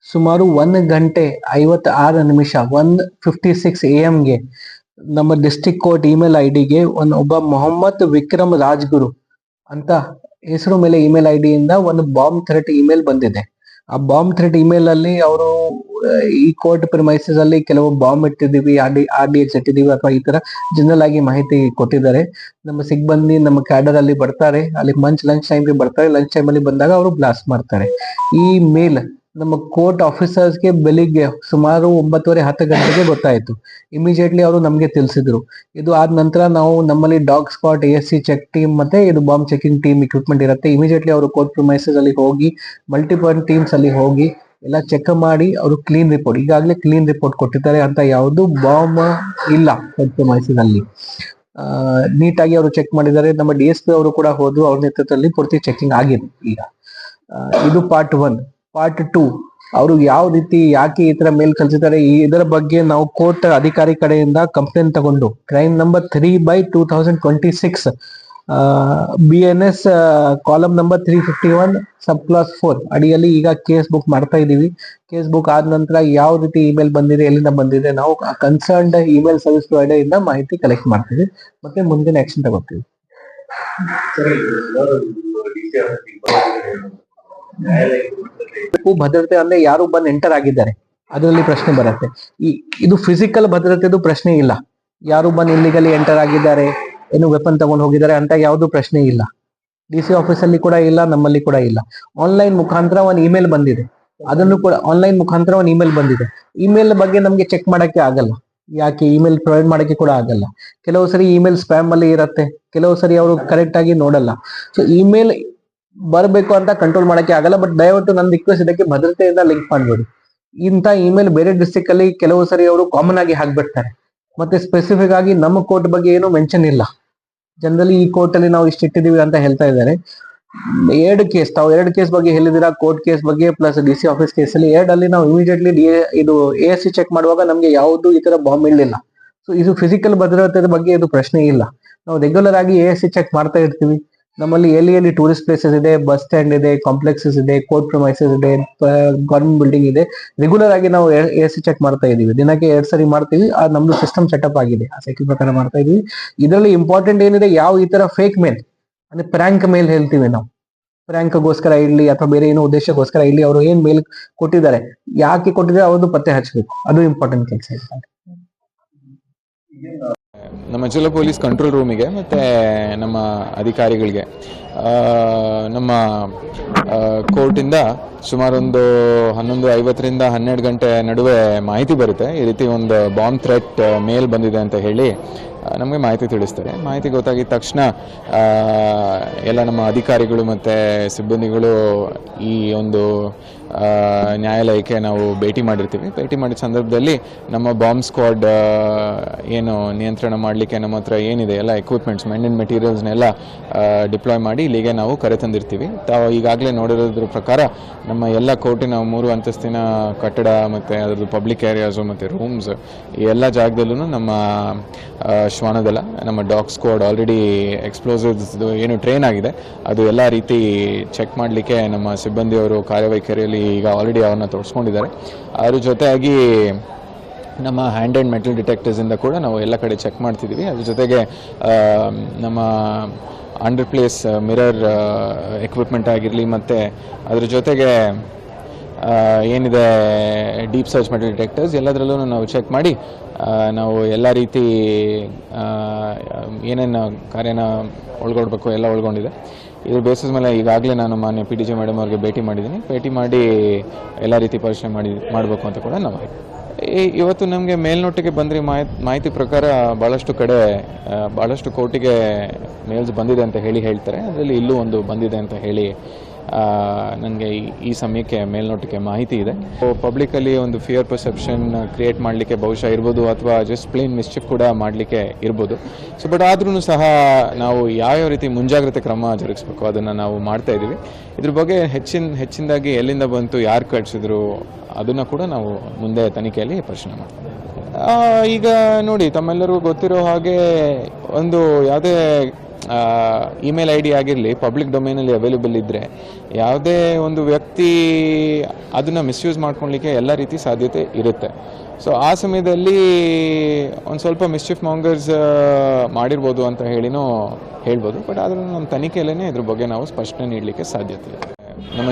ಸುಮಾರು 1 ಗಂಟೆ 56 ನಿಮಿಷ 1:56 AM ನಮ್ಮ ಡಿಸ್ಟ್ರಿಕ್ಟ್ ಕೋರ್ಟ್ ಇಮೇಲ್ ಐಡಿಗೆ ಒಬ್ಬ ಮೊಹಮ್ಮದ್ ವಿಕ್ರಮ್ ರಾಜ್ಗುರು ಅಂತ ಹೆಸರು ಮೇಲೆ ಇಮೇಲ್ ಐಡಿಯಿಂದ ಒಂದು ಬಾಂಬ್ ಥ್ರೆಟ್ ಇಮೇಲ್ ಬಂದಿದೆ. ಆ ಬಾಂಬ್ ಥ್ರೆಟ್ ಇಮೇಲ್ ಅಲ್ಲಿ ಅವರು ಈ ಕೋರ್ಟ್ ಪ್ರಿಮೈಸಸ್ ಅಲ್ಲಿ ಕೆಲವು ಬಾಂಬ್ ಇಟ್ಟಿದೀವಿ, RDX ಇಟ್ಟಿದೀವಿ ಅಥವಾ ಈ ತರ ಜನರಲ್ ಆಗಿ ಮಾಹಿತಿ ಕೊಟ್ಟಿದ್ದಾರೆ. ನಮ್ಮ ಸಿಬ್ಬಂದಿ ನಮ್ಮ ಕ್ಯಾಡರ್ ಅಲ್ಲಿ ಬರ್ತಾರೆ, ಅಲ್ಲಿ ಲಂಚ್ ಟೈಮ್ಗೆ ಬರ್ತಾರೆ. ಲಂಚ್ ಟೈಮ್ ಅಲ್ಲಿ ಬಂದಾಗ ಅವರು ಬ್ಲಾಸ್ಟ್ ಮಾಡ್ತಾರೆ. ಈ ಮೇಲ್ ನಮ್ಮ ಕೋರ್ಟ್ ಆಫೀಸರ್ಸ್ಗೆ ಬೆಳಿಗ್ಗೆ ಸುಮಾರು 9:30 ಗೊತ್ತಾಯ್ತು. ಇಮಿಡಿಯೇಟ್ಲಿ ಅವರು ನಮ್ಗೆ ತಿಳಿಸಿದ್ರು. ಇದು ಆದ ನಂತರ ನಾವು ನಮ್ಮಲ್ಲಿ dog squad, ASC check team ಮತ್ತೆ ಇದು ಬಾಂಬ್ ಚೆಕಿಂಗ್ ಟೀಮ್ ಇಕ್ವಿಪ್ಮೆಂಟ್ ಇರುತ್ತೆ. ಇಮಿಡಿಯೇಟ್ಲಿ ಅವರು ಕೋರ್ಟ್ ಪ್ರಿಮೈಸಸ್ ಅಲ್ಲಿ ಹೋಗಿ ಮಲ್ಟಿಪಲ್ ಟೀಮ್ಸ್ ಅಲ್ಲಿ ಹೋಗಿ ಎಲ್ಲ ಚೆಕ್ ಮಾಡಿ ಅವರು ಕ್ಲೀನ್ ರಿಪೋರ್ಟ್, ಈಗಾಗಲೇ ಕ್ಲೀನ್ ರಿಪೋರ್ಟ್ ಕೊಟ್ಟಿದ್ದಾರೆ ಅಂತ ಯಾವುದು ಬಾಂಬ್ ಇಲ್ಲ ಕೋರ್ಟ್ ಪ್ರಿಮೈಸಸ್ ಅಲ್ಲಿ. ನೀಟಾಗಿ ಅವರು ಚೆಕ್ ಮಾಡಿದ್ದಾರೆ. ನಮ್ಮ DSP ಅವರು ಕೂಡ ಹೋದ್ರು, ಅವ್ರ ನೇತೃತ್ವದಲ್ಲಿ ಪೂರ್ತಿ ಚೆಕಿಂಗ್ ಆಗಿದೆ ಈಗ. ಇದು ಪಾರ್ಟ್ 1. ಪಾರ್ಟ್ 2 ಅವರು ಯಾವ ರೀತಿ ಯಾಕೆ ಈ ತರ ಮೇಲ್ ಕಳಿಸಿದ್ದಾರೆ ಇದರ ಬಗ್ಗೆ ನಾವು ಕೋರ್ಟ್ ಅಧಿಕಾರಿ ಕಡೆಯಿಂದ ಕಂಪ್ಲೇಂಟ್ ತಗೊಂಡು crime number 3/2026 BNS column number 351 ಸಬ್ ಕ್ಲಾಸ್ 4 ಅಡಿಯಲ್ಲಿ ಈಗ ಕೇಸ್ ಬುಕ್ ಮಾಡ್ತಾ ಇದೀವಿ. ಕೇಸ್ ಬುಕ್ ಆದ ನಂತರ ಯಾವ ರೀತಿ ಇಮೇಲ್ ಬಂದಿದೆ, ಎಲ್ಲಿಂದ ಬಂದಿದೆ, ನಾವು ಕನ್ಸರ್ನ್ಡ್ ಇಮೇಲ್ ಸರ್ವಿಸ್ ಪ್ರೊವೈಡರ್ ಇಂದ ಮಾಹಿತಿ ಕಲೆಕ್ಟ್ ಮಾಡ್ತೀವಿ ಮತ್ತೆ ಮುಂದಿನ ಆಕ್ಷನ್ ತಗೋತೀವಿ. ಭದ್ರತೆ ಅಂದ್ರೆ ಯಾರು ಬಂದು ಎಂಟರ್ ಆಗಿದ್ದಾರೆ ಅದರಲ್ಲಿ ಪ್ರಶ್ನೆ ಬರುತ್ತೆ. ಇದು ಫಿಸಿಕಲ್ ಭದ್ರತೆದು ಪ್ರಶ್ನೆ ಇಲ್ಲ. ಯಾರು ಬಂದು ಇಲ್ಲಿಗಲಿ ಎಂಟರ್ ಆಗಿದ್ದಾರೆ, ಏನು ವೆಪನ್ ತಗೊಂಡು ಹೋಗಿದ್ದಾರೆ ಅಂತ ಯಾವ್ದು ಪ್ರಶ್ನೆ ಇಲ್ಲ. DC ಆಫೀಸ್ ಅಲ್ಲಿ ಕೂಡ ಇಲ್ಲ, ನಮ್ಮಲ್ಲಿ ಕೂಡ ಇಲ್ಲ. ಆನ್ಲೈನ್ ಮುಖಾಂತರ ಒಂದು ಇಮೇಲ್ ಬಂದಿದೆ, ಅದನ್ನು ಕೂಡ ಆನ್ಲೈನ್ ಮುಖಾಂತರ ಒಂದು ಇಮೇಲ್ ಬಂದಿದೆ. ಇಮೇಲ್ ಬಗ್ಗೆ ನಮ್ಗೆ ಚೆಕ್ ಮಾಡಕ್ಕೆ ಆಗಲ್ಲ, ಯಾಕೆ ಇಮೇಲ್ ಪ್ರೊವೈಡ್ ಮಾಡಕ್ಕೆ ಕೂಡ ಆಗಲ್ಲ. ಕೆಲವು ಸರಿ ಇಮೇಲ್ ಸ್ಪ್ಯಾಮ್ ಅಲ್ಲಿ ಇರುತ್ತೆ, ಕೆಲವು ಸರಿ ಅವರು ಕರೆಕ್ಟ್ ಆಗಿ ನೋಡಲ್ಲ. ಸೊ ಇಮೇಲ್ ಬರಬೇಕು ಅಂತ ಕಂಟ್ರೋಲ್ ಮಾಡಕ್ಕೆ ಆಗಲ್ಲ. ಬಟ್ ದಯವಿಟ್ಟು ನನ್ನ ರಿಕ್ವೆಸ್ಟ್ ಇದಕ್ಕೆ ಭದ್ರತೆಯಿಂದ ಲಿಂಕ್ ಮಾಡಬೇಡಿ. ಇಂಥ ಇಮೇಲ್ ಬೇರೆ ಡಿಸ್ಟ್ರಿಕ್ಟ್ ಅಲ್ಲಿ ಕೆಲವು ಸರಿ ಅವರು ಕಾಮನ್ ಆಗಿ ಹಾಕ್ಬಿಡ್ತಾರೆ, ಮತ್ತೆ ಸ್ಪೆಸಿಫಿಕ್ ಆಗಿ ನಮ್ಮ ಕೋರ್ಟ್ ಬಗ್ಗೆ ಏನು ಮೆನ್ಷನ್ ಇಲ್ಲ. ಜನರಲಿ ಈ ಕೋರ್ಟ್ ಅಲ್ಲಿ ನಾವು ಇಷ್ಟು ಇಟ್ಟಿದೀವಿ ಅಂತ ಹೇಳ್ತಾ ಇದ್ದಾರೆ. 2 ಕೇಸ್ ಬಗ್ಗೆ ಹೇಳಿದಿರಾ, ಕೋರ್ಟ್ ಕೇಸ್ ಬಗ್ಗೆ ಪ್ಲಸ್ DC ಆಫೀಸ್ ಕೇಸ್ ಅಲ್ಲಿ 2 ಅಲ್ಲಿ ನಾವು ಇಮಿಡಿಯೇಟ್ಲಿ ಇದು ASC ಚೆಕ್ ಮಾಡುವಾಗ ನಮ್ಗೆ ಯಾವುದು ಈ ತರ ಬಾಂಬ್ ಇರಲಿಲ್ಲ. ಸೊ ಇದು ಫಿಸಿಕಲ್ ಭದ್ರತೆ ಬಗ್ಗೆ ಇದು ಪ್ರಶ್ನೆ ಇಲ್ಲ. ನಾವು ರೆಗ್ಯುಲರ್ ಆಗಿ ASC ಚೆಕ್ ಮಾಡ್ತಾ ಇರ್ತೀವಿ. ನಮ್ಮಲ್ಲಿ ಎಲ್ಲಿ ಟೂರಿಸ್ಟ್ ಪ್ಲೇಸಸ್ ಇದೆ, ಬಸ್ ಸ್ಟ್ಯಾಂಡ್ ಇದೆ, ಕಾಂಪ್ಲೆಕ್ಸಸ್ ಇದೆ, ಕೋರ್ಟ್ ಪ್ರೊಮೈಸಸ್ ಇದೆ, ಗವರ್ಮೆಂಟ್ ಬಿಲ್ಡಿಂಗ್ ಇದೆ. ರೆಗ್ಯುಲರ್ ಆಗಿ ನಾವು ASC ಚೆಕ್ ಮಾಡ್ತಾ ಇದೀವಿ. ದಿನಕ್ಕೆ 2 ಸರಿ ಮಾಡ್ತೀವಿ. ನಮ್ದು ಸಿಸ್ಟಮ್ ಸೆಟಪ್ ಆಗಿದೆ, ಆ ಸೈಕಲ್ ಪ್ರಕಾರ ಮಾಡ್ತಾ ಇದೀವಿ. ಇದರಲ್ಲಿ ಇಂಪಾರ್ಟೆಂಟ್ ಏನಿದೆ, ಯಾವ ಈ ತರ ಫೇಕ್ ಮೇಲ್ ಅಂದ್ರೆ ಪ್ರ್ಯಾಂಕ್ ಮೇಲ್ ಹೇಳ್ತೀವಿ ನಾವು, ಪ್ರ್ಯಾಂಕ್ಗೋಸ್ಕರ ಇರ್ಲಿ ಅಥವಾ ಬೇರೆ ಏನೋ ಉದ್ದೇಶಕ್ಕೋಸ್ಕರ ಇಲ್ಲಿ ಅವರು ಏನ್ ಮೇಲ್ ಕೊಟ್ಟಿದ್ದಾರೆ, ಯಾಕೆ ಕೊಟ್ಟಿದ್ದಾರೆ ಅವ್ರದ್ದು ಪತ್ತೆ ಹಚ್ಚಬೇಕು. ಅದು ಇಂಪಾರ್ಟೆಂಟ್ ಕೆಲಸ ಇರ್ತಾರೆ. ನಮ್ಮ ಜಿಲ್ಲಾ ಪೊಲೀಸ್ ಕಂಟ್ರೋಲ್ ರೂಮಿಗೆ ಮತ್ತು ನಮ್ಮ ಅಧಿಕಾರಿಗಳಿಗೆ ನಮ್ಮ ಕೋರ್ಟಿಂದ ಸುಮಾರು ಒಂದು 11:50ರಿಂದ 12 ಗಂಟೆ ನಡುವೆ ಮಾಹಿತಿ ಬರುತ್ತೆ. ಈ ರೀತಿ ಒಂದು ಬಾಂಬ್ ಥ್ರೆಟ್ ಮೇಲ್ ಬಂದಿದೆ ಅಂತ ಹೇಳಿ ನಮಗೆ ಮಾಹಿತಿ ತಿಳಿಸ್ತಾರೆ. ಮಾಹಿತಿ ಗೊತ್ತಾಗಿದ ತಕ್ಷಣ ಎಲ್ಲ ನಮ್ಮ ಅಧಿಕಾರಿಗಳು ಮತ್ತು ಸಿಬ್ಬಂದಿಗಳು ಈ ಒಂದು ನ್ಯಾಯಾಲಯಕ್ಕೆ ನಾವು ಭೇಟಿ ಮಾಡಿರ್ತೀವಿ. ಭೇಟಿ ಮಾಡಿದ ಸಂದರ್ಭದಲ್ಲಿ ನಮ್ಮ ಬಾಂಬ್ ಸ್ಕ್ವಾಡ್ ಏನು ನಿಯಂತ್ರಣ ಮಾಡಲಿಕ್ಕೆ ನಮ್ಮ ಹತ್ರ ಏನಿದೆ ಎಲ್ಲ ಎಕ್ವಿಪ್ಮೆಂಟ್ಸ್, ಮೆನ್ ಆ್ಯಂಡ್ ಮೆಟೀರಿಯಲ್ಸ್ನೆಲ್ಲ ಡಿಪ್ಲಾಯ್ ಮಾಡಿ ಇಲ್ಲಿಗೆ ನಾವು ಕರೆತಂದಿರ್ತೀವಿ. ತಾವು ಈಗಾಗಲೇ ನೋಡಿರೋದ್ರ ಪ್ರಕಾರ ನಮ್ಮ ಎಲ್ಲ ಕೋರ್ಟಿನ 3 ಅಂತಸ್ತಿನ ಕಟ್ಟಡ ಮತ್ತು ಅದರದ್ದು ಪಬ್ಲಿಕ್ ಏರಿಯಾಸು ಮತ್ತು ರೂಮ್ಸ್ ಈ ಎಲ್ಲ ಜಾಗದಲ್ಲೂ ನಮ್ಮ ಶ್ವಾನದಳ, ನಮ್ಮ ಡಾಗ್ ಸ್ಕ್ವಾಡ್ ಆಲ್ರೆಡಿ ಎಕ್ಸ್ಪ್ಲೋಸಿವ್ಸ್ ಏನು ಟ್ರೈನ್ ಆಗಿದೆ ಅದು ಎಲ್ಲ ರೀತಿ ಚೆಕ್ ಮಾಡಲಿಕ್ಕೆ ನಮ್ಮ ಸಿಬ್ಬಂದಿಯವರು ಕಾರ್ಯವೈಖರಿಯಲ್ಲಿ ಈಗ ಆಲ್ರೆಡಿ ಅವ್ರನ್ನ ತೋರಿಸ್ಕೊಂಡಿದ್ದಾರೆ. ಅದ್ರ ಜೊತೆಯಾಗಿ ನಮ್ಮ ಹ್ಯಾಂಡ್ ಆ್ಯಂಡ್ ಮೆಟಲ್ ಡಿಟೆಕ್ಟರ್ಸಿಂದ ಕೂಡ ನಾವು ಎಲ್ಲ ಕಡೆ ಚೆಕ್ ಮಾಡ್ತಿದ್ದೀವಿ. ಅದ್ರ ಜೊತೆಗೆ ನಮ್ಮ ಅಂಡರ್ ಪ್ಲೇಸ್ ಮಿರರ್ ಎಕ್ವಿಪ್ಮೆಂಟ್ ಆಗಿರಲಿ ಮತ್ತು ಅದ್ರ ಜೊತೆಗೆ ಏನಿದೆ ಡೀಪ್ ಸರ್ಚ್ ಮೆಟಲ್ ಡಿಟೆಕ್ಟರ್ಸ್ ಎಲ್ಲದರಲ್ಲೂ ನಾವು ಚೆಕ್ ಮಾಡಿ ನಾವು ಎಲ್ಲ ರೀತಿ ಏನೇನು ಕಾರ್ಯನ ಒಳಗೊಳ್ಬೇಕು ಎಲ್ಲ ಒಳಗೊಂಡಿದೆ. ಇದ್ರ ಬೇಸಿಸ್ ಮೇಲೆ ಈಗಾಗಲೇ ನಾನು ಮಾನ್ಯ PDG ಮೇಡಮ್ ಅವ್ರಿಗೆ ಭೇಟಿ ಮಾಡಿದ್ದೀನಿ. ಭೇಟಿ ಮಾಡಿ ಎಲ್ಲ ರೀತಿ ಪರಿಶೀಲನೆ ಮಾಡಬೇಕು ಅಂತ ಕೂಡ ನಾವು ಇವತ್ತು ನಮಗೆ ಮೇಲ್ನೋಟಿಗೆ ಬಂದರೆ ಮಾಹಿತಿ ಪ್ರಕಾರ ಭಾಳಷ್ಟು ಕೋರ್ಟಿಗೆ ಮೇಲ್ಸ್ ಬಂದಿದೆ ಅಂತ ಹೇಳ್ತಾರೆ. ಅದರಲ್ಲಿ ಇಲ್ಲೂ ಒಂದು ಬಂದಿದೆ ಅಂತ ಹೇಳಿ ನನಗೆ ಈ ಸಮಯಕ್ಕೆ ಮೇಲ್ನೋಟಕ್ಕೆ ಮಾಹಿತಿ ಇದೆ. ಪಬ್ಲಿಕಲ್ಲಿ ಒಂದು ಫಿಯರ್ ಪರ್ಸೆಪ್ಷನ್ ಕ್ರಿಯೇಟ್ ಮಾಡಲಿಕ್ಕೆ ಬಹುಶಃ ಇರ್ಬೋದು, ಅಥವಾ ಜಸ್ಟ್ ಪ್ಲೇನ್ ಮಿಸ್ಚಿಫ್ ಕೂಡ ಮಾಡಲಿಕ್ಕೆ ಇರ್ಬೋದು. ಸೊ ಬಟ್ ಆದ್ರೂ ಸಹ ನಾವು ಯಾವ ರೀತಿ ಮುಂಜಾಗ್ರತೆ ಕ್ರಮ ಜರುಗಿಸ್ಬೇಕು ಅದನ್ನು ನಾವು ಮಾಡ್ತಾ ಇದ್ದೀವಿ. ಇದ್ರ ಬಗ್ಗೆ ಹೆಚ್ಚಿನದಾಗಿ ಎಲ್ಲಿಂದ ಬಂತು, ಯಾರು ಕಳಿಸಿದ್ರು ಅದನ್ನು ಕೂಡ ನಾವು ಮುಂದೆ ತನಿಖೆಯಲ್ಲಿ ಪರಿಶೀಲನೆ ಮಾಡ್ತೀವಿ. ಈಗ ನೋಡಿ, ತಮ್ಮೆಲ್ಲರಿಗೂ ಗೊತ್ತಿರೋ ಹಾಗೆ ಒಂದು ಯಾವುದೇ ಇಮೇಲ್ ಐ ಡಿ ಆಗಿರಲಿ ಪಬ್ಲಿಕ್ ಡೊಮೇನಲ್ಲಿ ಅವೈಲೇಬಲ್ ಇದ್ದರೆ ಯಾವುದೇ ಒಂದು ವ್ಯಕ್ತಿ ಅದನ್ನು ಮಿಸ್ಯೂಸ್ ಮಾಡ್ಕೊಳ್ಲಿಕ್ಕೆ ಎಲ್ಲ ರೀತಿ ಸಾಧ್ಯತೆ ಇರುತ್ತೆ. ಸೊ ಆ ಸಮಯದಲ್ಲಿ ಒಂದು ಸ್ವಲ್ಪ ಮಿಸ್ಚಿಫ್ ಮಾಂಗರ್ಸ್ ಮಾಡಿರ್ಬೋದು ಅಂತ ಹೇಳಿನೂ ಹೇಳ್ಬೋದು. ಬಟ್ ಆದರೂ ನಮ್ಮ ತನಿಖೆಯಲ್ಲೇ ಇದ್ರ ಬಗ್ಗೆ ನಾವು ಸ್ಪಷ್ಟನೆ ನೀಡಲಿಕ್ಕೆ ಸಾಧ್ಯತೆ ಇದೆ. ನಮ್ಮ